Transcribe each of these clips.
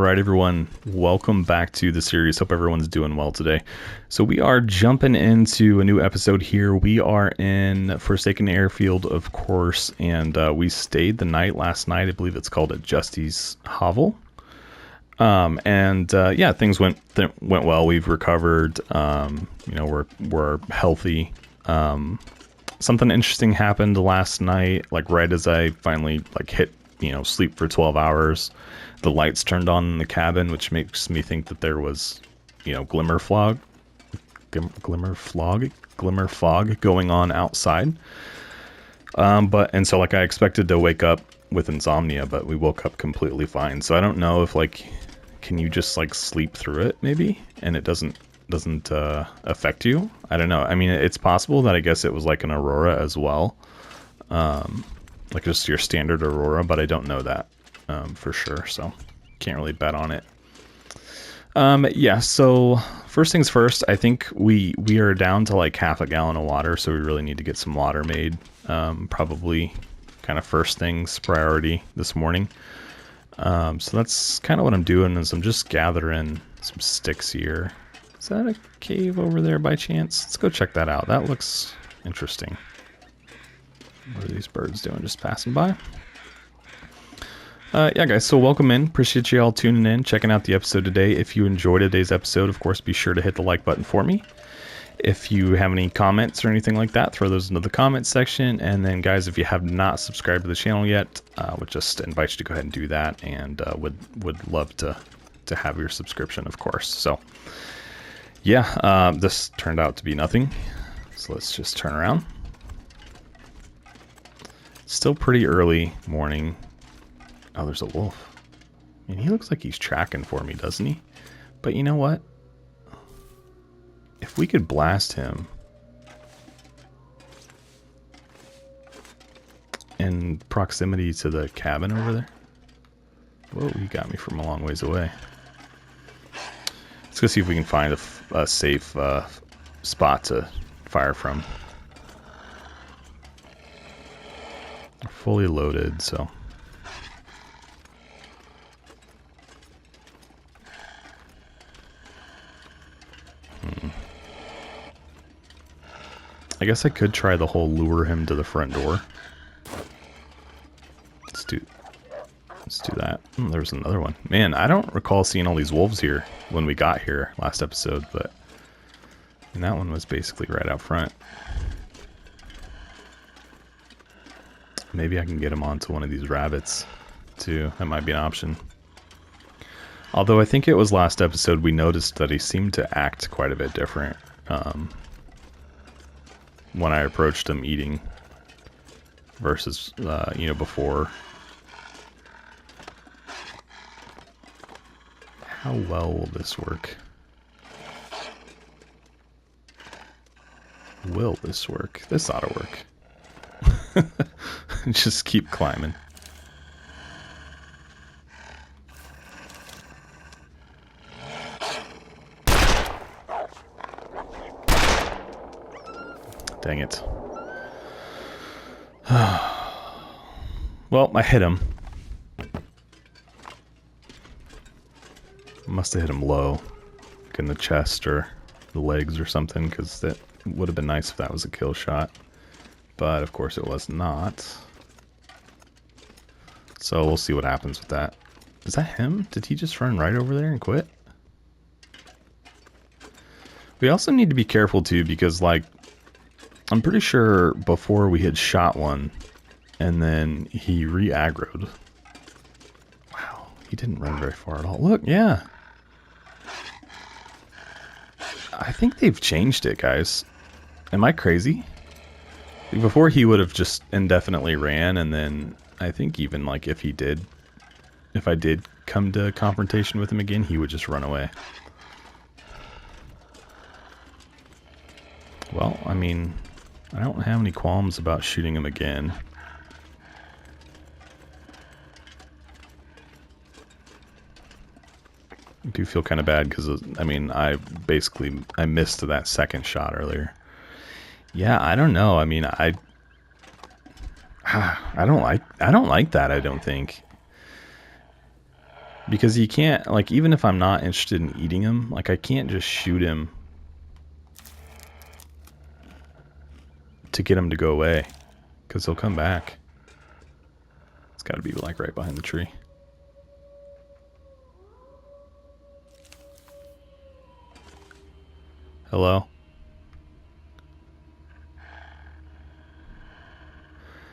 right, everyone, welcome back to the series. Hope everyone's doing well today. So we are jumping into a new episode here. We are in Forsaken Airfield, of course, and we stayed the night last night. I believe it's called at Justy's Hovel. Yeah, things went well. We've recovered. We're healthy. Something interesting happened last night, like right as I finally hit sleep for 12 hours. The lights turned on in the cabin, which makes me think that there was, glimmer fog going on outside. So I expected to wake up with insomnia, but we woke up completely fine. So I don't know if can you just sleep through it maybe, and it doesn't affect you? I don't know. I mean, it's possible that I guess it was like an aurora as well, like just your standard aurora, but I don't know that for sure, so can't really bet on it. So first things first, I think we are down to half a gallon of water, so we really need to get some water made, probably kind of first things priority this morning. So that's kind of what I'm doing, is I'm just gathering some sticks here. Is that a cave over there by chance? Let's go check that out. That looks interesting. What are these birds doing, just passing by? Yeah, guys, so welcome in. Appreciate you all tuning in, checking out the episode today. If you enjoyed today's episode, of course, be sure to hit the like button for me. If you have any comments or anything like that, throw those into the comments section. And then, guys, if you have not subscribed to the channel yet, would just invite you to go ahead and do that, and would love to have your subscription, of course. So, yeah, this turned out to be nothing. So let's just turn around. Still pretty early morning. Oh, there's a wolf. I mean, he looks like he's tracking for me, doesn't he? But you know what? If we could blast him in proximity to the cabin over there. Whoa, you got me from a long ways away. Let's go see if we can find a safe spot to fire from. We're fully loaded, so... I guess I could try the whole lure him to the front door. Let's do that. There's another one. Man, I don't recall seeing all these wolves here when we got here last episode, but and that one was basically right out front. Maybe I can get him onto one of these rabbits too. That might be an option. Although I think it was last episode we noticed that he seemed to act quite a bit different when I approached him eating versus, before. How well will this work? Will this work? This ought to work. Just keep climbing. Dang it. Well, I hit him. Must have hit him low, like in the chest or the legs or something, because that would have been nice if that was a kill shot. But, of course, it was not. So we'll see what happens with that. Is that him? Did he just run right over there and quit? We also need to be careful, too, because, I'm pretty sure before we had shot one, and then he re-aggroed. Wow, he didn't run very far at all. Look, yeah. I think they've changed it, guys. Am I crazy? Before he would have just indefinitely ran, and then I think even if I did come to confrontation with him again, he would just run away. Well, I mean... I don't have any qualms about shooting him again. I do feel kind of bad because, I mean, I missed that second shot earlier. Yeah, I don't know. I mean, I don't like that, I don't think. Because you can't, like, even if I'm not interested in eating him, like, I can't just shoot him to get him to go away. Because he'll come back. It's got to be, like, right behind the tree. Hello?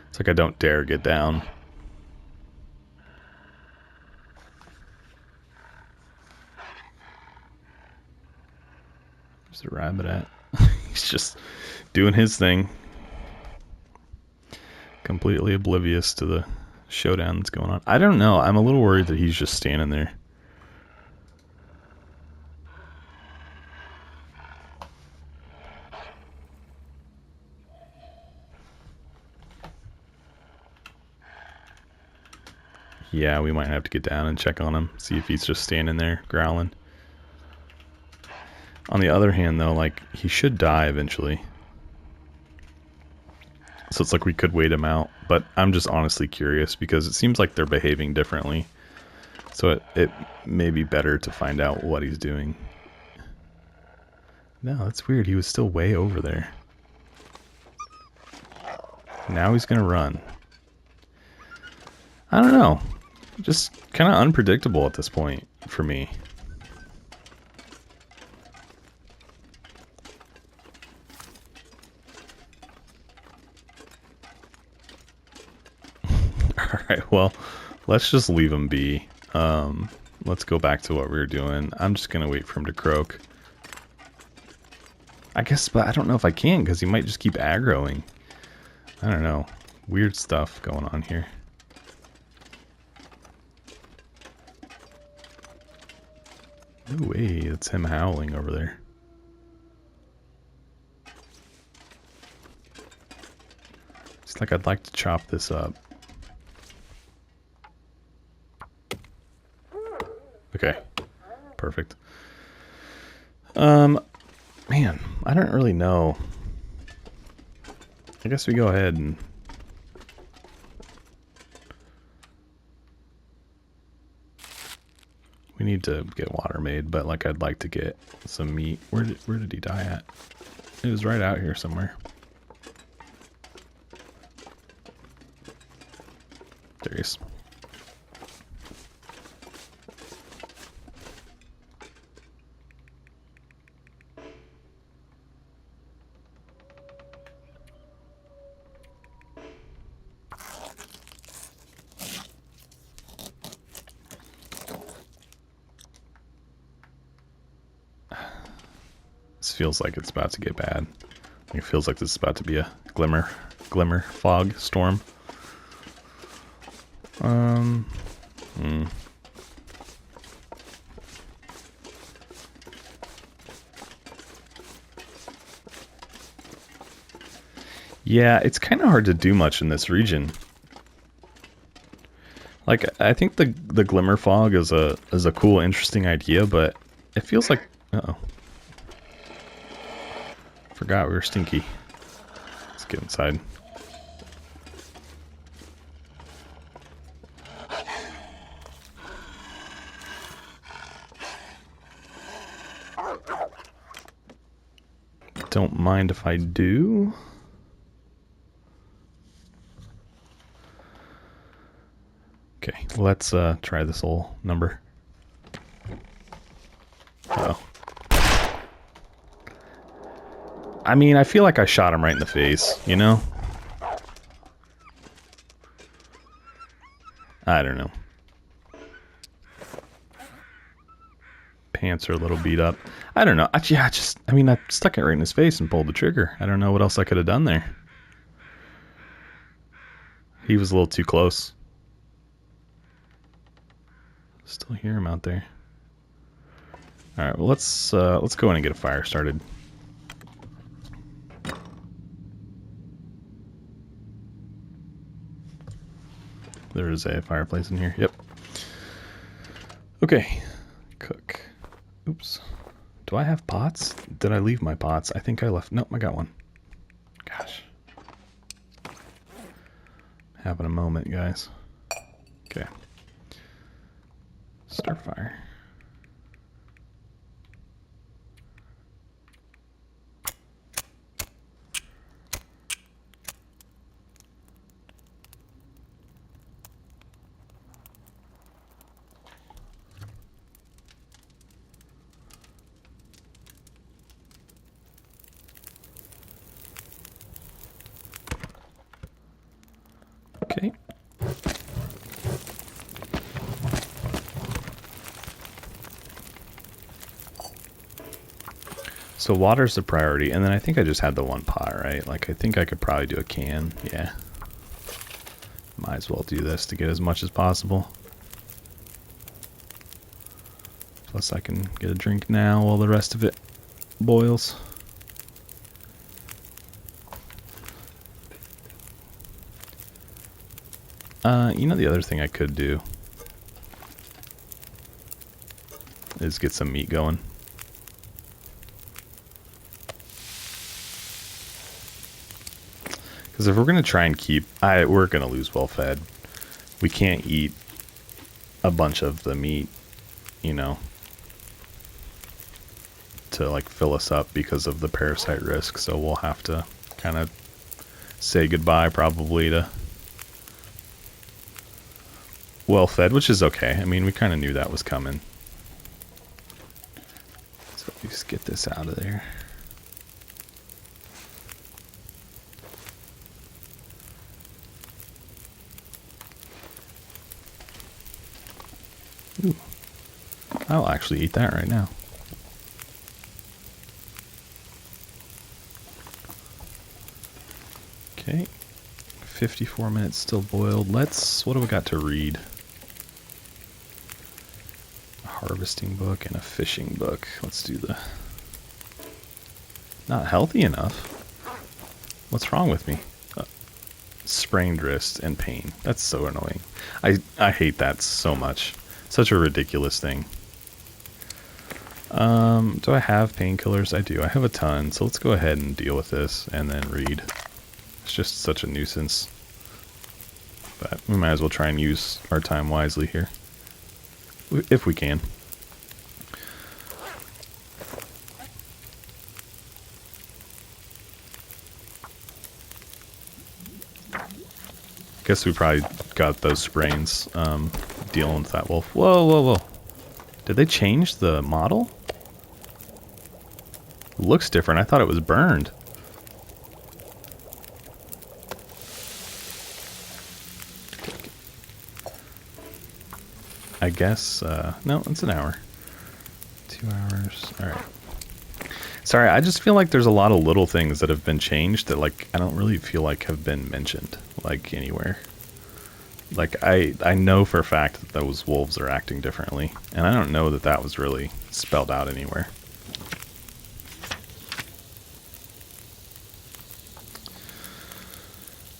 It's like I don't dare get down. Where's the rabbit at? He's just doing his thing. Completely oblivious to the showdown that's going on. I don't know. I'm a little worried that he's just standing there. Yeah, we might have to get down and check on him. See if he's just standing there growling. On the other hand, though, like, he should die eventually. So it's like we could wait him out. But I'm just honestly curious because it seems like they're behaving differently. So it may be better to find out what he's doing. No, that's weird. He was still way over there. Now he's going to run. I don't know. Just kind of unpredictable at this point for me. Alright, well, let's just leave him be. Let's go back to what we were doing. I'm just going to wait for him to croak. I guess, but I don't know if I can because he might just keep aggroing. I don't know. Weird stuff going on here. No way, it's him howling over there. It's like I'd like to chop this up. Okay, perfect. Man, I don't really know. I guess we go ahead and... We need to get water made, but like I'd like to get some meat. Where did he die at? It was right out here somewhere. There he is. This feels like it's about to get bad. It feels like this is about to be a glimmer fog storm. Yeah, it's kind of hard to do much in this region. Like, I think the glimmer fog is a cool, interesting idea, but it feels like... Uh-oh. Forgot we were stinky. Let's get inside. Don't mind if I do. Okay, let's try this little number. Uh-oh. I mean, I feel like I shot him right in the face, you know? I don't know. Pants are a little beat up. I don't know. I stuck it right in his face and pulled the trigger. I don't know what else I could have done there. He was a little too close. Still hear him out there. All right, well, let's go in and get a fire started. There is a fireplace in here. Yep. Okay. Cook. Oops. Do I have pots? Did I leave my pots? I think I left. Nope, I got one. Gosh. Having a moment, guys. Okay. Start fire. Okay. So water's the priority, and then I think I just had the one pot, right? Like, I think I could probably do a can. Yeah. Might as well do this to get as much as possible. Plus I can get a drink now while the rest of it boils. You know, the other thing I could do is get some meat going. Because if we're going to try and keep... we're going to lose well fed. We can't eat a bunch of the meat, you know, to like fill us up because of the parasite risk. So we'll have to kind of say goodbye probably to well fed, which is okay. I mean, we kind of knew that was coming. So just get this out of there. Ooh. I'll actually eat that right now. Okay. 54 minutes still boiled. What do we got to read? A harvesting book and a fishing book. Let's do the... Not healthy enough. What's wrong with me? Sprained wrist and pain. That's so annoying. I hate that so much. Such a ridiculous thing. Do I have painkillers? I do. I have a ton. So let's go ahead and deal with this and then read. It's just such a nuisance. But we might as well try and use our time wisely here. If we can. Guess we probably got those sprains dealing with that wolf. Whoa, whoa, whoa. Did they change the model? It looks different. I thought it was burned. I guess, no, it's an hour. 2 hours. All right. Sorry, I just feel like there's a lot of little things that have been changed that, like, I don't really feel like have been mentioned, like, anywhere. Like, I know for a fact that those wolves are acting differently, and I don't know that that was really spelled out anywhere.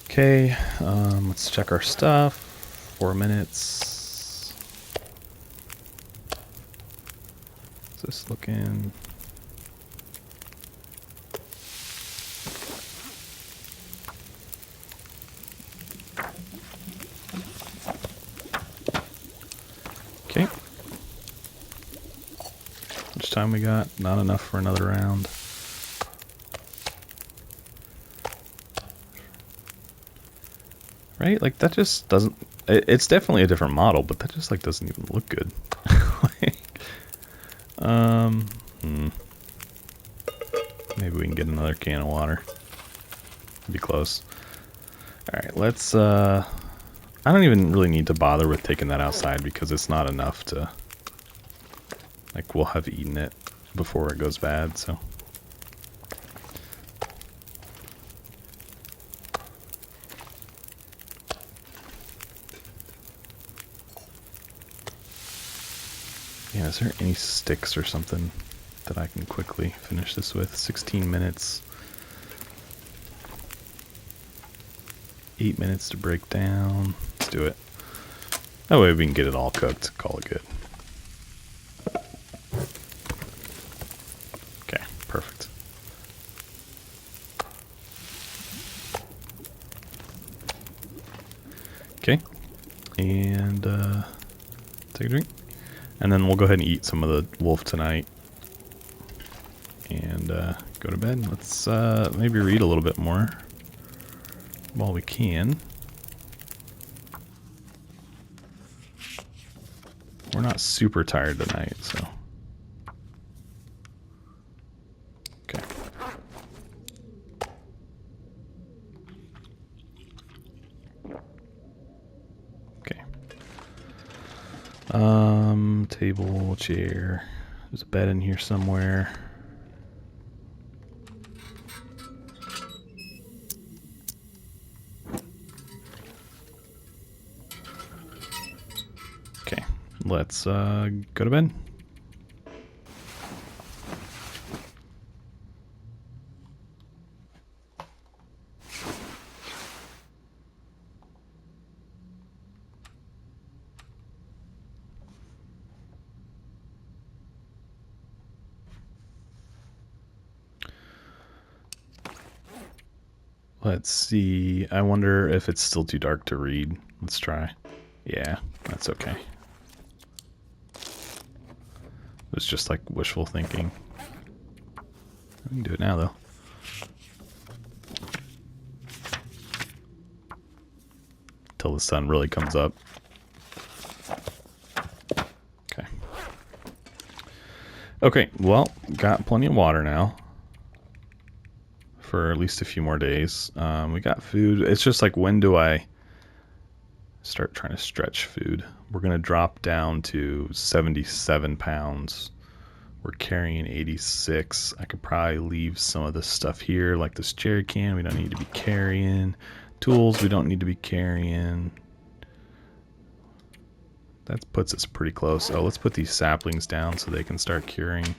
Okay, let's check our stuff. 4 minutes. Is this looking... Okay. How much time we got? Not enough for another round. Right? Like, that just doesn't... It's definitely a different model, but that just, like, doesn't even look good. Maybe we can get another can of water. Be close. Alright, let's, I don't even really need to bother with taking that outside because it's not enough to... Like, we'll have eaten it before it goes bad, so... Yeah, is there any sticks or something that I can quickly finish this with? 16 minutes. 8 minutes to break down. Let's do it. That way we can get it all cooked. Call it good. Okay, perfect. Okay. And take a drink. And then we'll go ahead and eat some of the wolf tonight. And go to bed. Let's maybe read a little bit more while we can. We're not super tired tonight, so. Okay. Okay. Table, chair. There's a bed in here somewhere. Okay, let's go to bed. Let's see. I wonder if it's still too dark to read. Let's try. Yeah, that's okay. It was just like wishful thinking. We can do it now, though. Till the sun really comes up. Okay. Okay, well, got plenty of water now. For at least a few more days. We got food. It's just like, when do I start trying to stretch food? We're going to drop down to 77 pounds. We're carrying 86. I could probably leave some of this stuff here, like this jerry can we don't need to be carrying. Tools we don't need to be carrying. That puts us pretty close. Oh, let's put these saplings down so they can start curing.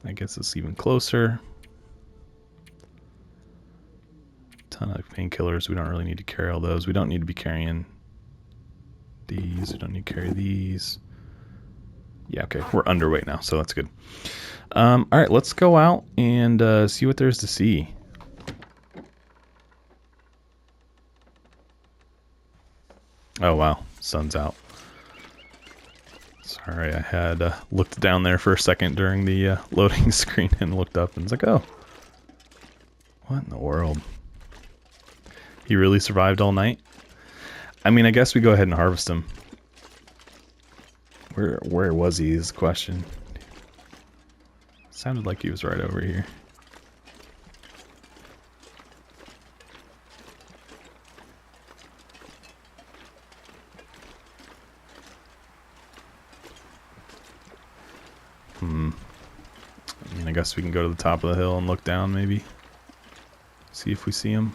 That gets us even closer. Ton of painkillers. We don't really need to carry all those. We don't need to be carrying these. We don't need to carry these. Yeah, okay. We're underweight now, so that's good. All right, let's go out and see what there is to see. Oh, wow. Sun's out. Sorry, I had looked down there for a second during the loading screen and looked up and was like, oh. What in the world? He really survived all night? I mean, I guess we go ahead and harvest him. Where was he is the question. Sounded like he was right over here. I mean, I guess we can go to the top of the hill and look down maybe. See if we see him.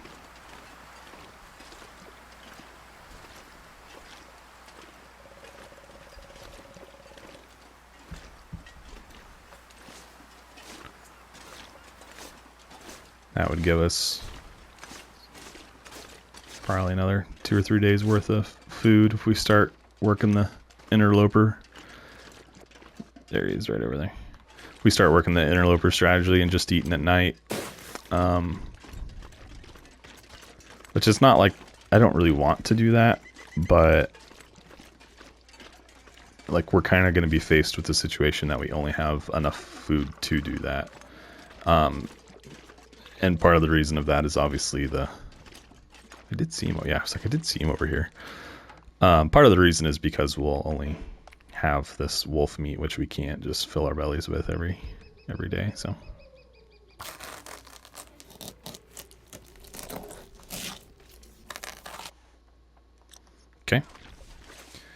That would give us probably another 2 or 3 days worth of food if we start working the Interloper. There he is, right over there. If we start working the Interloper strategy and just eating at night. Which is not like, I don't really want to do that, but like, we're kind of going to be faced with the situation that we only have enough food to do that. And part of the reason of that is obviously I did see him. Yeah, I was like, I did see him over here. Part of the reason is because we'll only have this wolf meat, which we can't just fill our bellies with every day. So. Okay.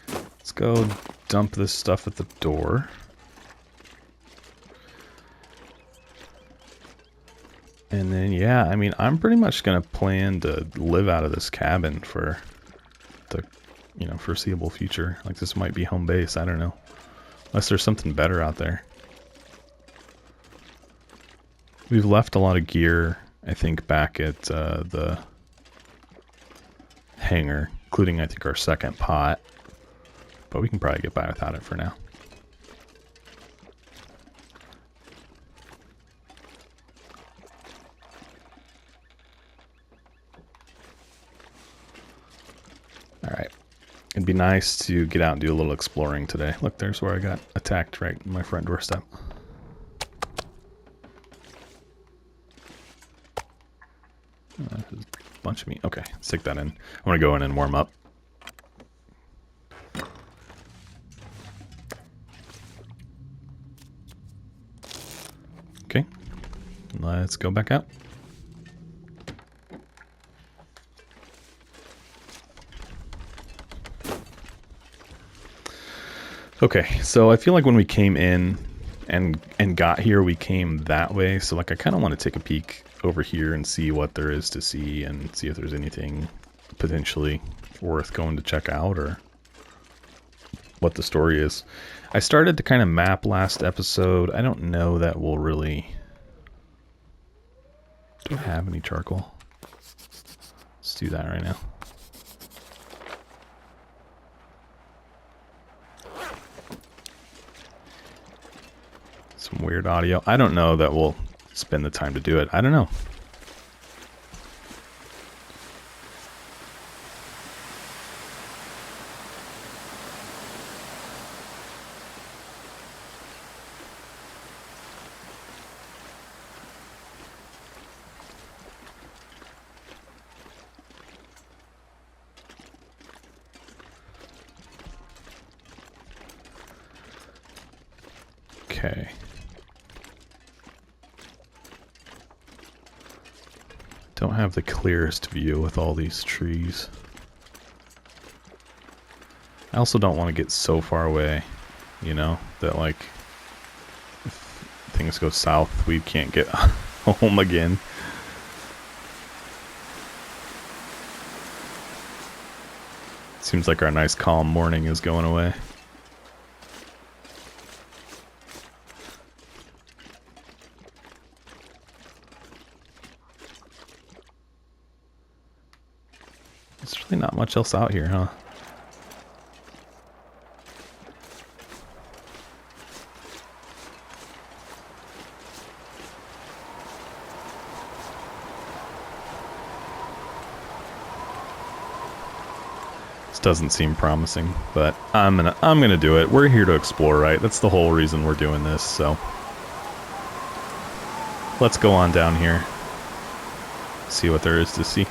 Let's go dump this stuff at the door. And then, yeah, I mean, I'm pretty much going to plan to live out of this cabin for the, foreseeable future. Like, this might be home base, I don't know. Unless there's something better out there. We've left a lot of gear, I think, back at the hangar, including, I think, our second pot. But we can probably get by without it for now. It'd be nice to get out and do a little exploring today. Look, there's where I got attacked right in my front doorstep. There's a bunch of meat. Okay, stick that in. I'm going to go in and warm up. Okay, let's go back out. Okay, so I feel like when we came in and got here, we came that way. So like I kind of want to take a peek over here and see what there is to see and see if there's anything potentially worth going to check out or what the story is. I started to kind of map last episode. I don't know that we'll really... Do I have any charcoal? Let's do that right now. Some weird audio. I don't know that we'll spend the time to do it. I don't know. Okay. Don't have the clearest view with all these trees. I also don't want to get so far away, you know, that like if things go south, we can't get home again. Seems like our nice calm morning is going away. There's really not much else out here, huh? This doesn't seem promising, but I'm gonna do it. We're here to explore, right? That's the whole reason we're doing this, so let's go on down here. See what there is to see.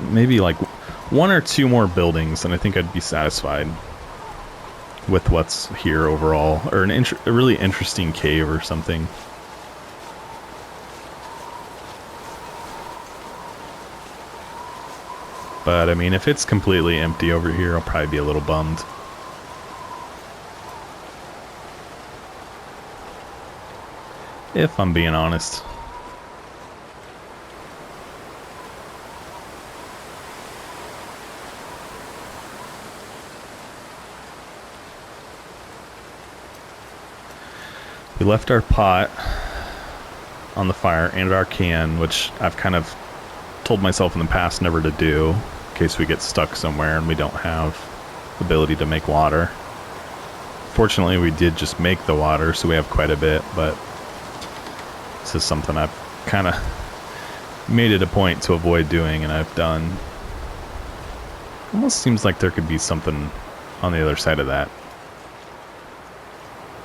Maybe like one or two more buildings and I think I'd be satisfied with what's here overall, or a really interesting cave or something. But I mean, if it's completely empty over here, I'll probably be a little bummed. If I'm being honest. We left our pot on the fire and our can, which I've kind of told myself in the past never to do, in case we get stuck somewhere and we don't have the ability to make water. Fortunately, we did just make the water, so we have quite a bit, but this is something I've kind of made it a point to avoid doing, and I've done. Almost seems like there could be something on the other side of that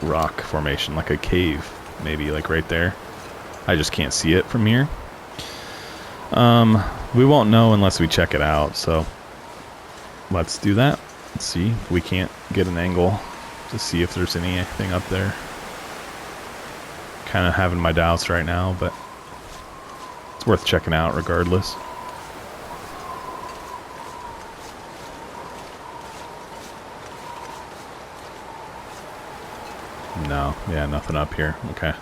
rock formation, like a cave, maybe, like right there. I just can't see it from here. We won't know unless we check it out, so let's do that. Let's see if we can't get an angle to see if there's anything up there. Kind of having my doubts right now, but it's worth checking out regardless. No, yeah, nothing up here. Okay.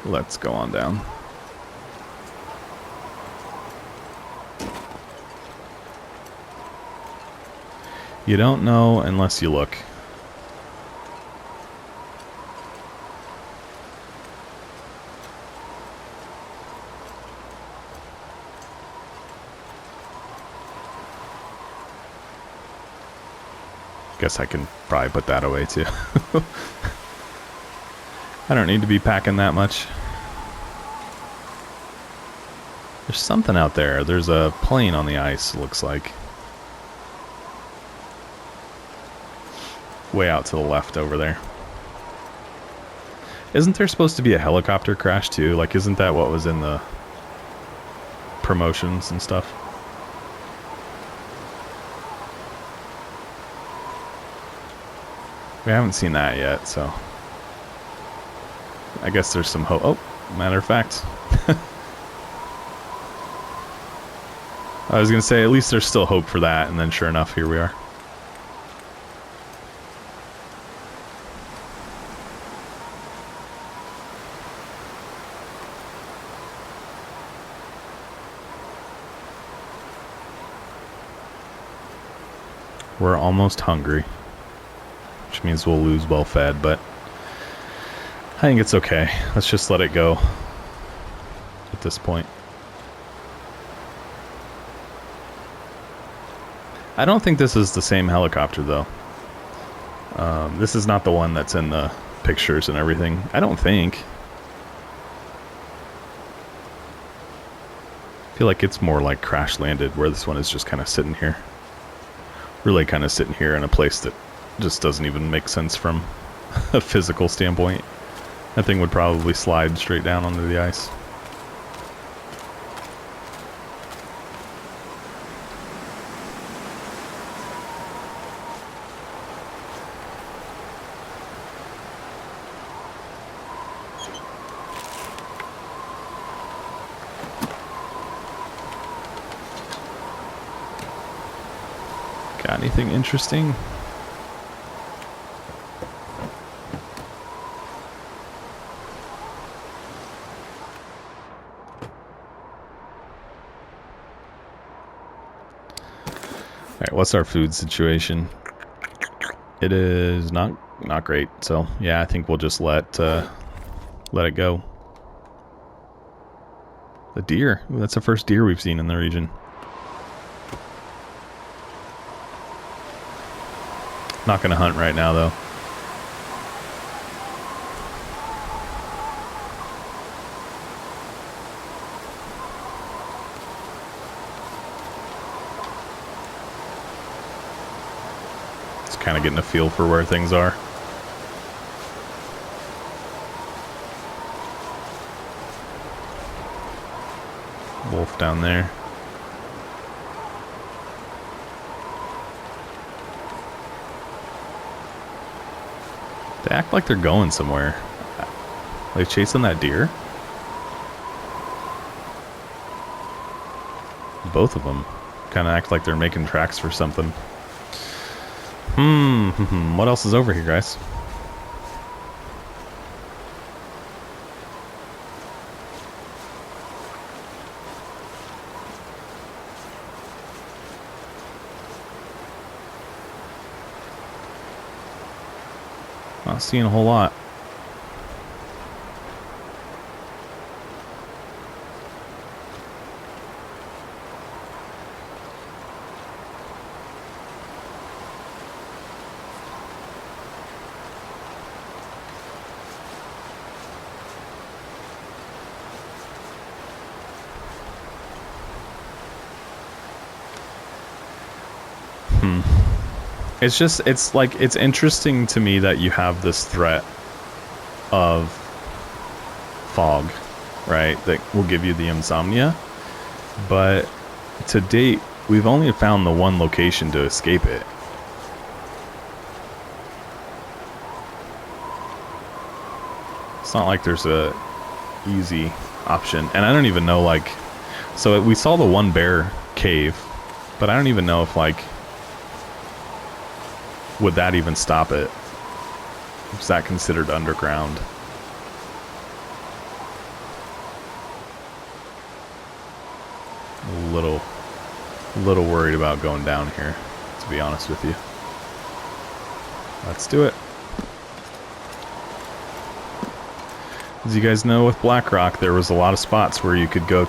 Let's go on down. You don't know unless you look. Guess I can probably put that away too. I don't need to be packing that much. There's something out there. There's a plane on the ice, looks like. Way out to the left over there. Isn't there supposed to be a helicopter crash too? Like, isn't that what was in the promotions and stuff? We haven't seen that yet, so I guess there's some hope. Oh, matter of fact. I was going to say, at least there's still hope for that, and then sure enough, here we are. We're almost hungry, which means we'll lose well fed, but I think it's okay. Let's just let it go at this point. I don't think this is the same helicopter, though. This is not the one that's in the pictures and everything. I don't think. I feel like it's more like crash landed, where this one is just kind of sitting here. Really kind of sitting here in a place that just doesn't even make sense from a physical standpoint. That thing would probably slide straight down onto the ice. Got anything interesting? Alright, what's our food situation? It is not great, so yeah, I think we'll just let it go. The deer. Ooh, that's the first deer we've seen in the region. Not gonna hunt right now, though. Just kind of getting a feel for where things are. Wolf down there. They act like they're going somewhere. Like chasing that deer? Both of them kind of act like they're making tracks for something. What else is over here, guys? Not seeing a whole lot. It's just, it's like, it's interesting to me that you have this threat of fog, right, that will give you the insomnia, but to date, we've only found the one location to escape it. It's not like there's a easy option, and I don't even know, like, so we saw the one bear cave, but I don't even know if, like, would that even stop it? Is that considered underground? A little worried about going down here, to be honest with you. Let's do it. As you guys know, with Blackrock, there was a lot of spots where you could go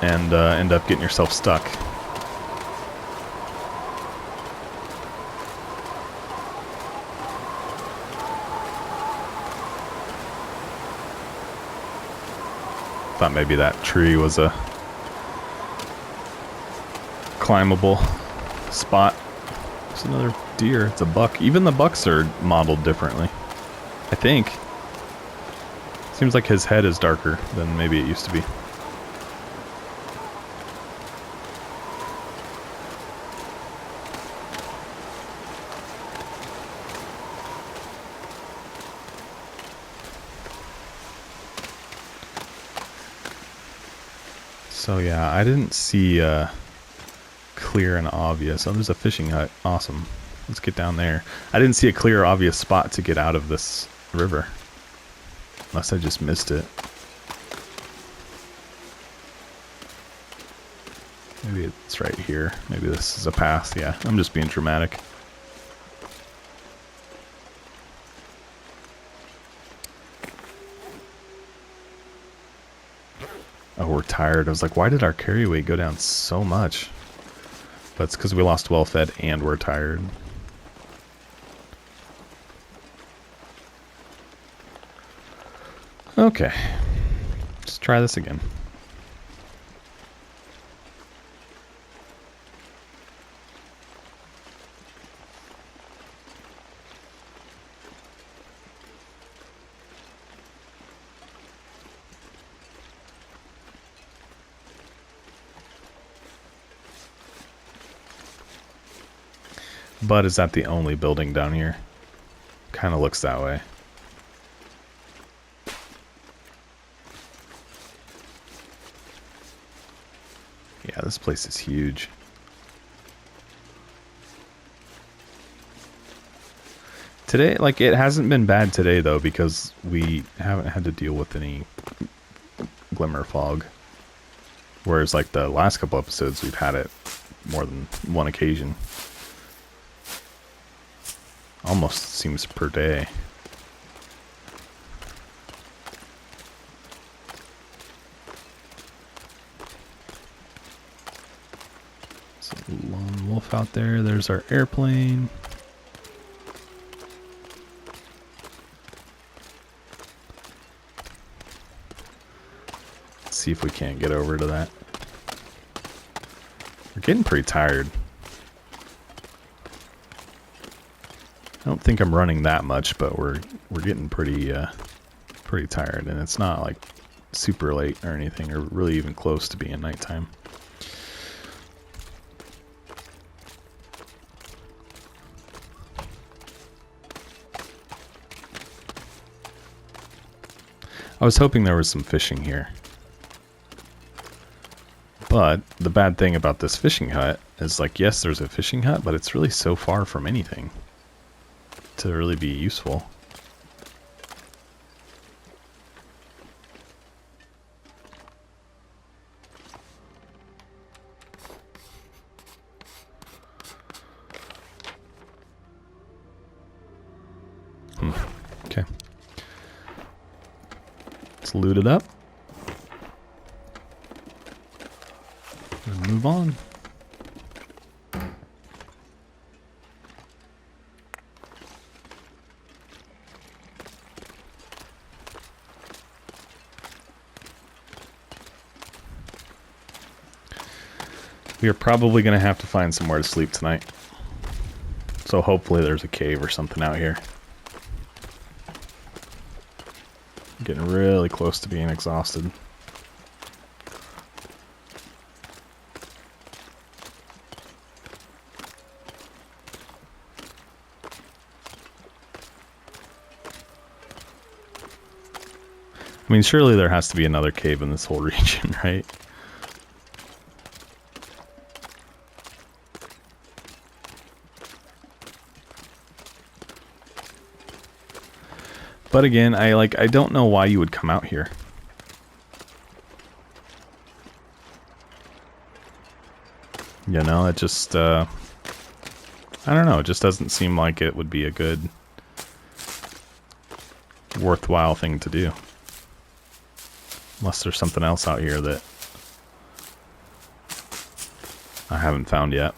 and end up getting yourself stuck. Thought maybe that tree was a climbable spot. There's another deer. It's a buck. Even the bucks are modeled differently, I think. Seems like his head is darker than maybe it used to be. So yeah, I didn't see clear and obvious. Oh, there's a fishing hut. Awesome. Let's get down there. I didn't see a clear, obvious spot to get out of this river. Unless I just missed it. Maybe it's right here. Maybe this is a path. Yeah, I'm just being dramatic. Oh, we're tired. I was like, why did our carry weight go down so much? But it's because we lost well fed and we're tired. Okay. Let's try this again. But is that the only building down here? Kind of looks that way. Yeah, this place is huge. Today, like, it hasn't been bad today, though, because we haven't had to deal with any glimmer fog. Whereas, like, the last couple episodes, we've had it more than one occasion. Almost seems per day. It's a lone wolf out there. There's our airplane. Let's see if we can't get over to that. We're getting pretty tired. I don't think I'm running that much, but we're getting pretty tired, and it's not like super late or anything, or really even close to being nighttime. I was hoping there was some fishing here. But the bad thing about this fishing hut is, like, yes, there's a fishing hut, but it's really so far from anything to really be useful. Okay. Let's loot it up. And move on. We are probably going to have to find somewhere to sleep tonight. So hopefully there's a cave or something out here. I'm getting really close to being exhausted. I mean, surely there has to be another cave in this whole region, right? But again, I don't know why you would come out here. You know, it just, I don't know, it just doesn't seem like it would be a good, worthwhile thing to do. Unless there's something else out here that I haven't found yet.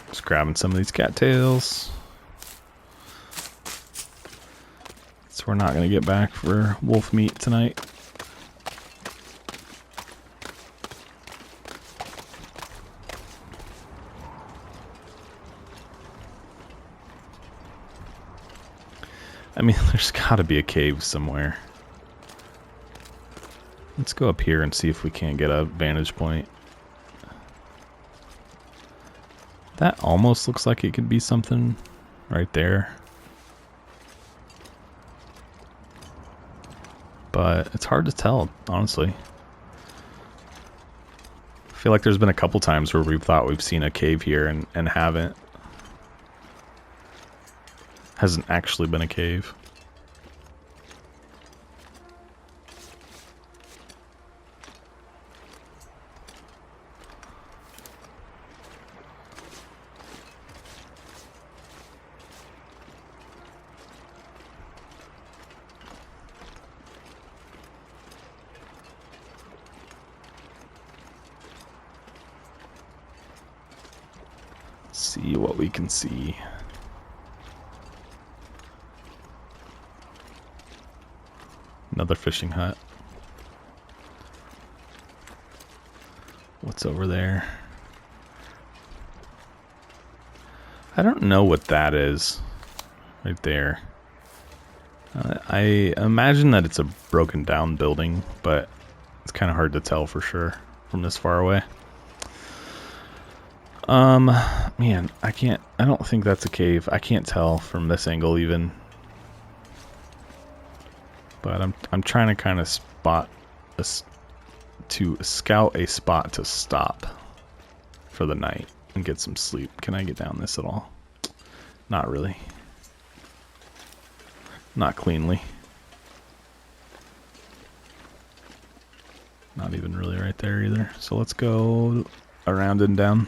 Just grabbing some of these cattails. Let's we're not going to get back for wolf meat tonight. I mean, there's got to be a cave somewhere. Let's go up here and see if we can't get a vantage point. That almost looks like it could be something right there. But it's hard to tell, honestly. I feel like there's been a couple times where we've thought we've seen a cave here and haven't. Hasn't actually been a cave. See what we can see. Another fishing hut. What's over there? I don't know what that is right there. I imagine that it's a broken down building, but it's kind of hard to tell for sure from this far away. Man, I don't think that's a cave. I can't tell from this angle even. But I'm trying to kind of scout a spot to stop for the night and get some sleep. Can I get down this at all? Not really. Not cleanly. Not even really right there either. So let's go around and down.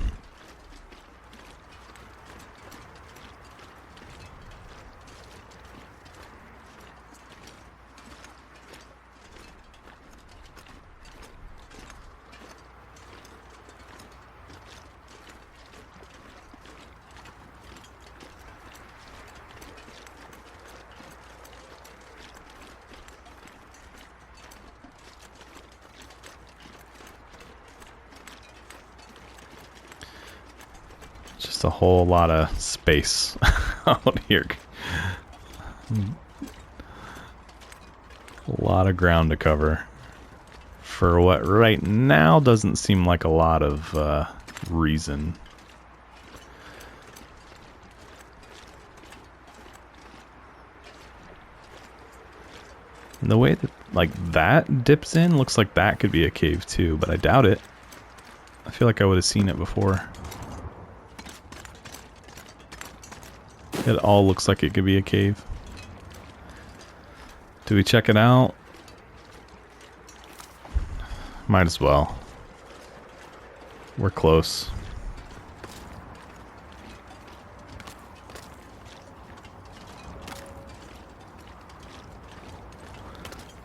Just a whole lot of space out here. A lot of ground to cover for what right now doesn't seem like a lot of reason. And the way that like that dips in looks like that could be a cave too, but I doubt it. I feel like I would have seen it before. It all looks like it could be a cave. Do we check it out? Might as well. We're close.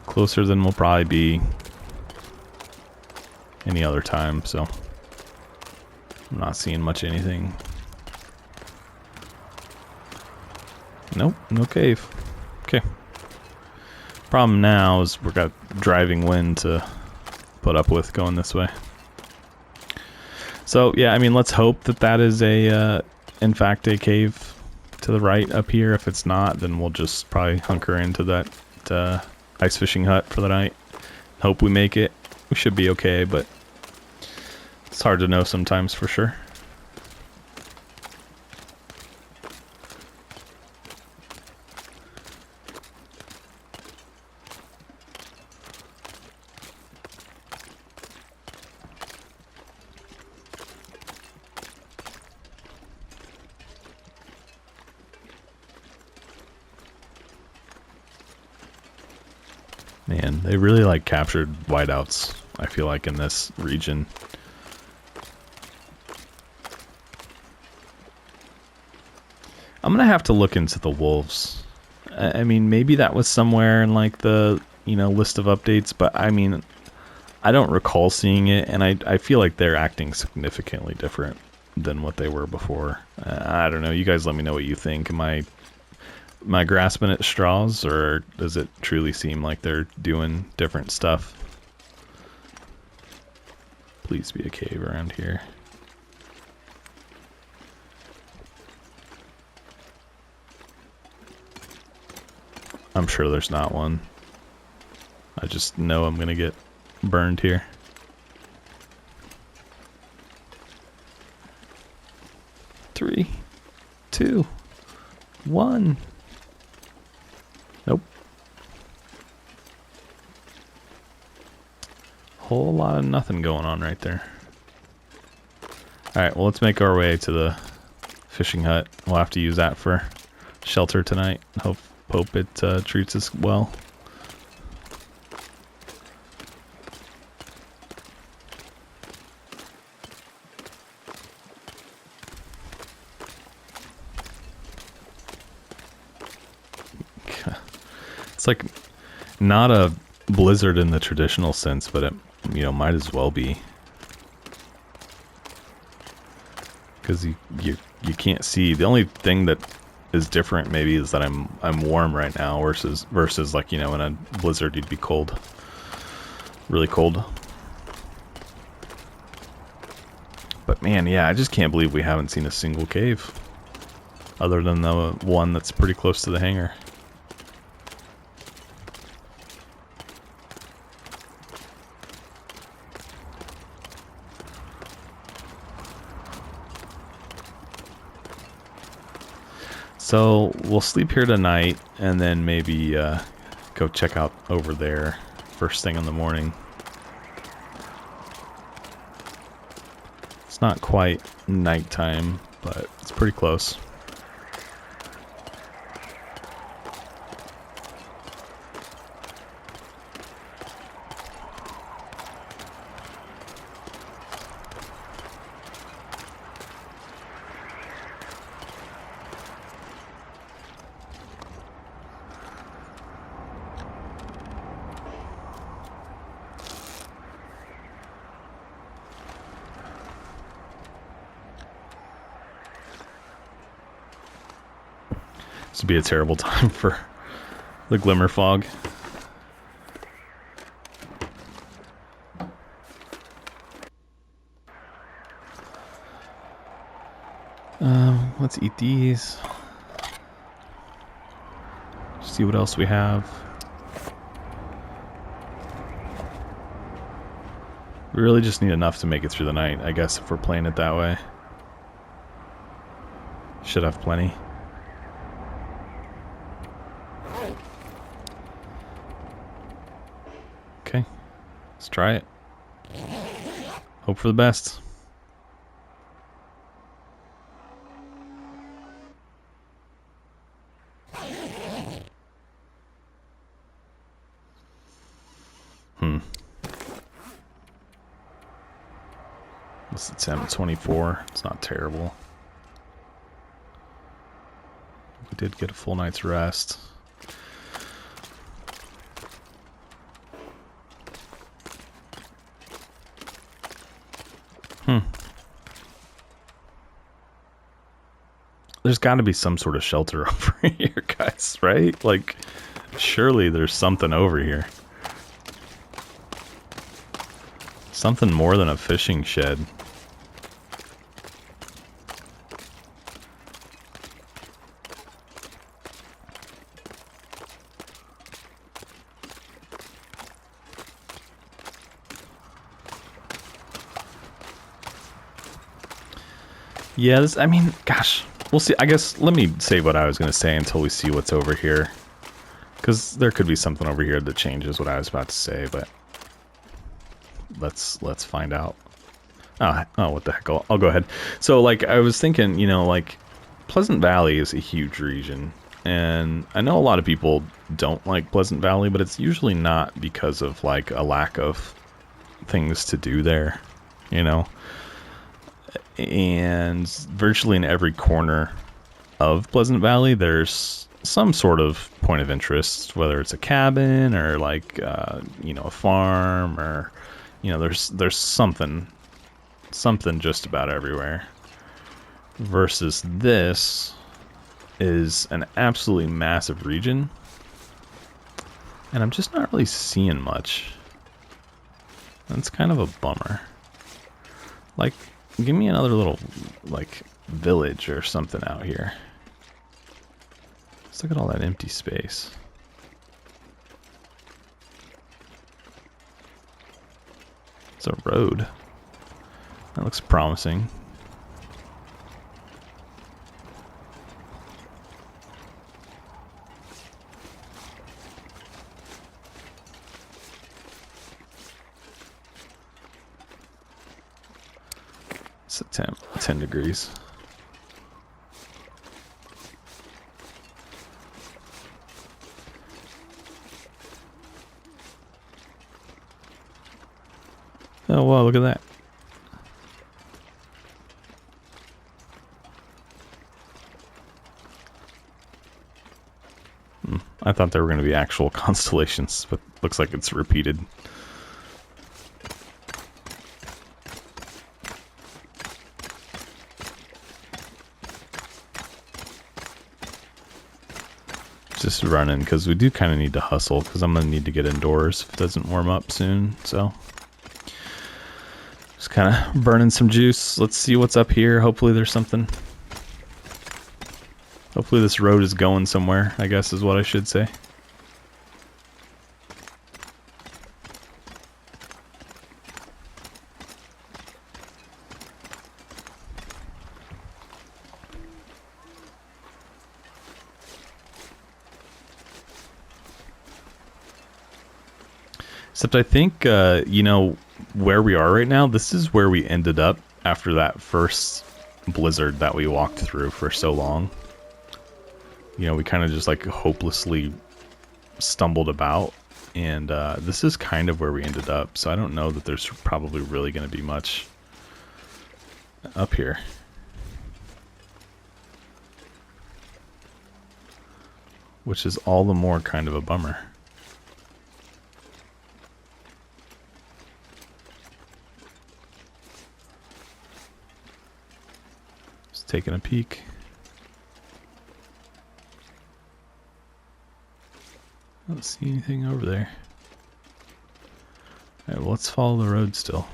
Closer than we'll probably be any other time, so I'm not seeing much anything. Nope, no cave. Okay. Problem now is we've got driving wind to put up with going this way. So yeah, I mean, let's hope that that is in fact a cave to the right up here. If it's not, then we'll just probably hunker into that ice fishing hut for the night. Hope we make it. We should be okay, but it's hard to know sometimes for sure. Man, they really like captured whiteouts, I feel like, in this region. I'm gonna have to look into the wolves. I mean, maybe that was somewhere in like the, list of updates, but I mean, I don't recall seeing it, and I feel like they're acting significantly different than what they were before. I don't know. You guys let me know what you think. Am I Am I grasping at straws, or does it truly seem like they're doing different stuff? Please be a cave around here. I'm sure there's not one. I just know I'm gonna get burned here. Three, two, one. Nope. Whole lot of nothing going on right there. Alright, well, let's make our way to the fishing hut. We'll have to use that for shelter tonight. Hope it treats us well. It's like not a blizzard in the traditional sense, but it, you know, might as well be, because you can't see. The only thing that is different maybe is that I'm warm right now versus like, you know, in a blizzard you'd be cold, really cold. But man, yeah, I just can't believe we haven't seen a single cave other than the one that's pretty close to the hangar. So we'll sleep here tonight and then maybe go check out over there first thing in the morning. It's not quite nighttime, but it's pretty close. This would be a terrible time for the glimmer fog. Let's eat these. See what else we have. We really just need enough to make it through the night, I guess, if we're playing it that way. Should have plenty. Okay, let's try it. Hope for the best. This is 7:24. It's not terrible. We did get a full night's rest. There's got to be some sort of shelter over here, guys, right? Like, surely there's something over here. Something more than a fishing shed. Yeah, this, I mean, gosh, we'll see. I guess let me say what I was going to say until we see what's over here. Because there could be something over here that changes what I was about to say, but let's find out. Oh, what the heck, I'll go ahead. So, like, I was thinking, you know, like, Pleasant Valley is a huge region. And I know a lot of people don't like Pleasant Valley, but it's usually not because of, like, a lack of things to do there, you know? And virtually in every corner of Pleasant Valley, there's some sort of point of interest, whether it's a cabin or like, you know, a farm, or, you know, there's something just about everywhere. Versus this, is an absolutely massive region, and I'm just not really seeing much. That's kind of a bummer. Like, give me another little, like, village or something out here. Let's look at all that empty space. It's a road. That looks promising. It's a 10 degrees. Oh, wow, look at that. I thought there were going to be actual constellations, but looks like it's repeated. Just running, because we do kind of need to hustle, because I'm going to need to get indoors if it doesn't warm up soon, so... Just kind of burning some juice. Let's see what's up here. Hopefully there's something. Hopefully this road is going somewhere, I guess is what I should say. Except I think, you know, where we are right now, this is where we ended up after that first blizzard that we walked through for so long. You know, we kind of just like hopelessly stumbled about, and this is kind of where we ended up, so I don't know that there's probably really going to be much up here. Which is all the more kind of a bummer. Just taking a peek. I don't see anything over there. Alright, well, let's follow the road still.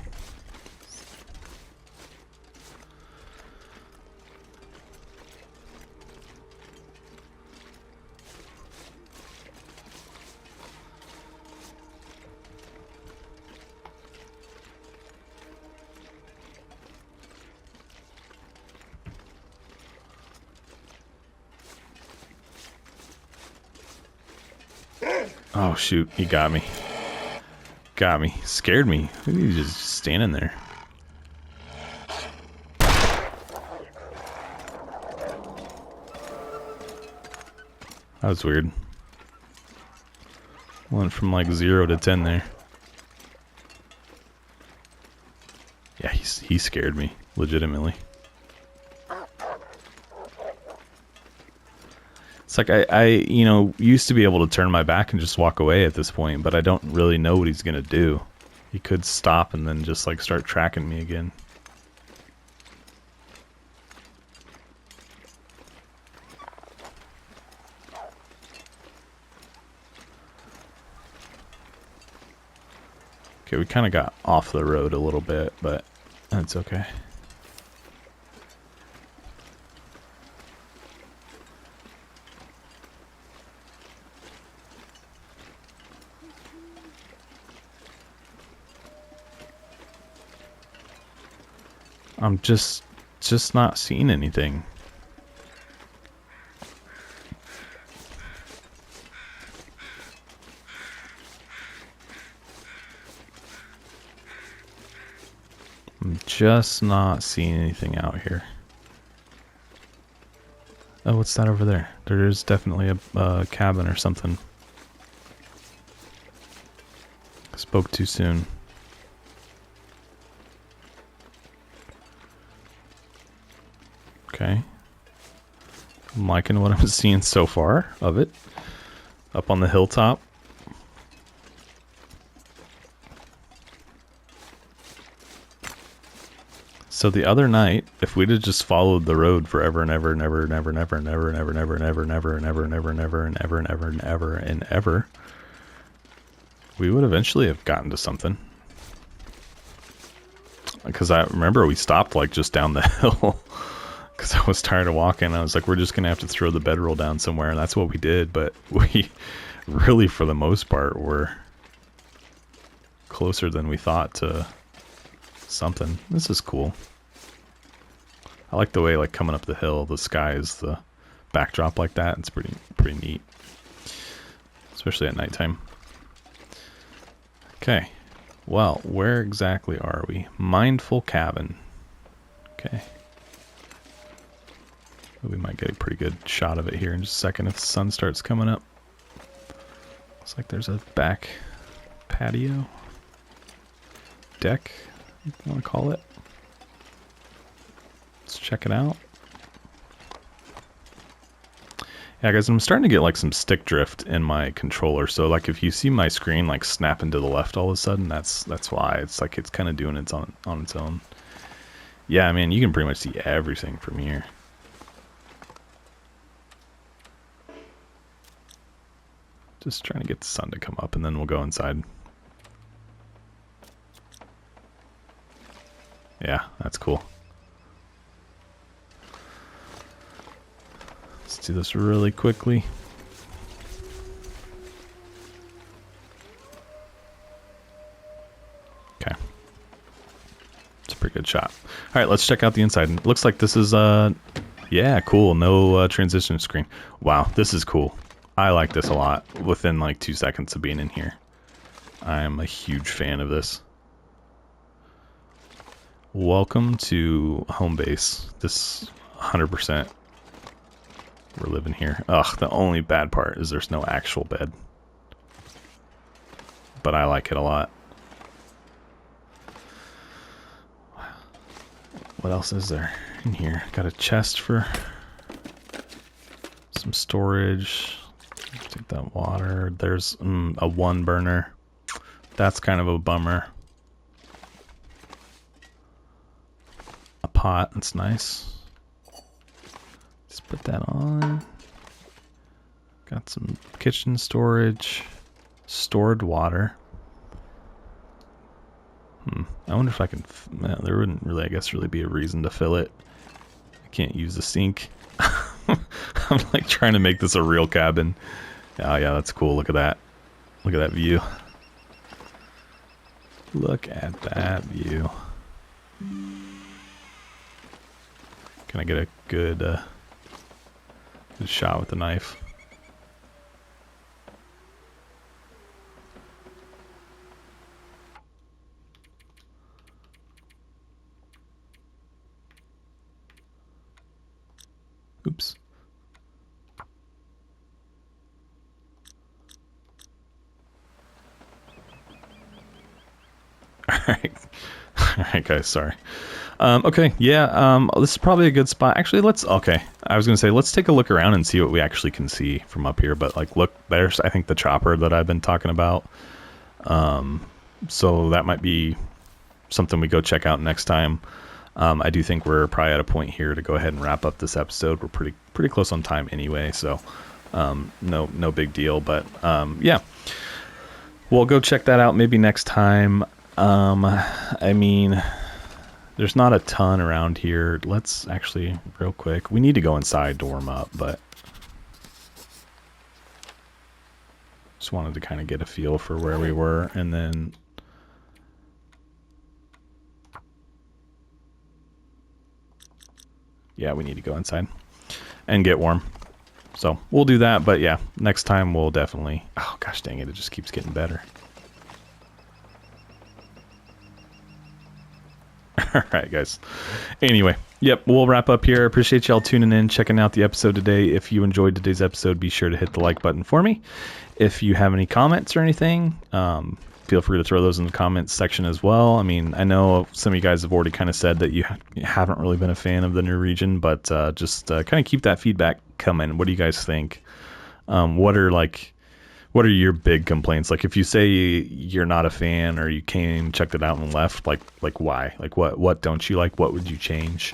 Oh shoot, he got me. Got me. Scared me. He's just standing there. That was weird. Went from like 0 to 10 there. Yeah, he scared me, legitimately. It's like I you know, used to be able to turn my back and just walk away at this point, but I don't really know what he's gonna do. He could stop and then just like start tracking me again. Okay, we kind of got off the road a little bit, but that's okay. I'm just not seeing anything. I'm just not seeing anything out here. Oh, what's that over there? There is definitely a cabin or something. Spoke too soon. Okay. I'm liking what I'm seeing so far of it. Up on the hilltop. So the other night, if we'd have just followed the road forever and ever and ever and ever and ever and ever and ever and ever and ever and ever and ever and ever and ever and ever and ever and ever and ever, we would eventually have gotten to something. Because I remember we stopped like just down the hill because I was tired of walking. I was like, we're just gonna have to throw the bedroll down somewhere, and that's what we did. But we really, for the most part, were closer than we thought to something. This is cool. I like the way, like, coming up the hill, the sky is the backdrop like that. It's pretty neat, especially at nighttime. Okay, well, where exactly are we? Mindful Cabin. Okay, we might get a pretty good shot of it here in just a second if the sun starts coming up. Looks like there's a back patio deck, you want to call it. Let's check it out. Yeah, guys, I'm starting to get like some stick drift in my controller. So like if you see my screen like snapping to the left all of a sudden, that's why. It's like it's kind of doing it on its own. Yeah, I mean, you can pretty much see everything from here. Just trying to get the sun to come up and then we'll go inside. Yeah, that's cool. Let's do this really quickly. Okay. It's a pretty good shot. All right, let's check out the inside. It looks like this is, yeah, cool. No transition screen. Wow, this is cool. I like this a lot within like 2 seconds of being in here. I'm a huge fan of this. Welcome to home base. This 100%. We're living here. Ugh, the only bad part is there's no actual bed. But I like it a lot. What else is there in here? Got a chest for some storage. Take that water. There's a 1 burner. That's kind of a bummer. A pot. That's nice. Let's put that on. Got some kitchen storage. Stored water. I wonder if I can... there wouldn't really, I guess, really be a reason to fill it. I can't use the sink. I'm like trying to make this a real cabin. Oh yeah, that's cool. Look at that. Look at that view. Look at that view. Can I get a good, good shot with the knife? Oops. Alright guys, sorry. Okay, yeah, this is probably a good spot. Actually, okay, I was gonna say, let's take a look around and see what we actually can see from up here, but like, look, there's, I think, the chopper that I've been talking about. So that might be something we go check out next time. I do think we're probably at a point here to go ahead and wrap up this episode. We're pretty close on time anyway, so no big deal, but yeah. We'll go check that out maybe next time. I mean, there's not a ton around here. Let's actually, real quick, we need to go inside to warm up, but just wanted to kind of get a feel for where we were, and then yeah, we need to go inside and get warm. So we'll do that, but yeah, next time we'll definitely... Oh, gosh dang it, it just keeps getting better. All right, guys. Anyway, yep, we'll wrap up here. Appreciate y'all tuning in, checking out the episode today. If you enjoyed today's episode, be sure to hit the like button for me. If you have any comments or anything, feel free to throw those in the comments section as well. I mean, I know some of you guys have already kind of said that you haven't really been a fan of the new region, but just kind of keep that feedback coming. What do you guys think? What are, like, What are your big complaints? Like if you say you're not a fan or you came, checked it out and left, like why? Like what don't you like? What would you change?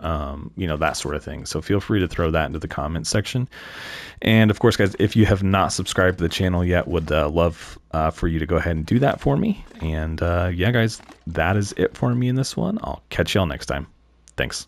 You know, that sort of thing. So feel free to throw that into the comments section. And of course, guys, if you have not subscribed to the channel yet, would love for you to go ahead and do that for me. And yeah, guys, that is it for me in this one. I'll catch y'all next time. Thanks.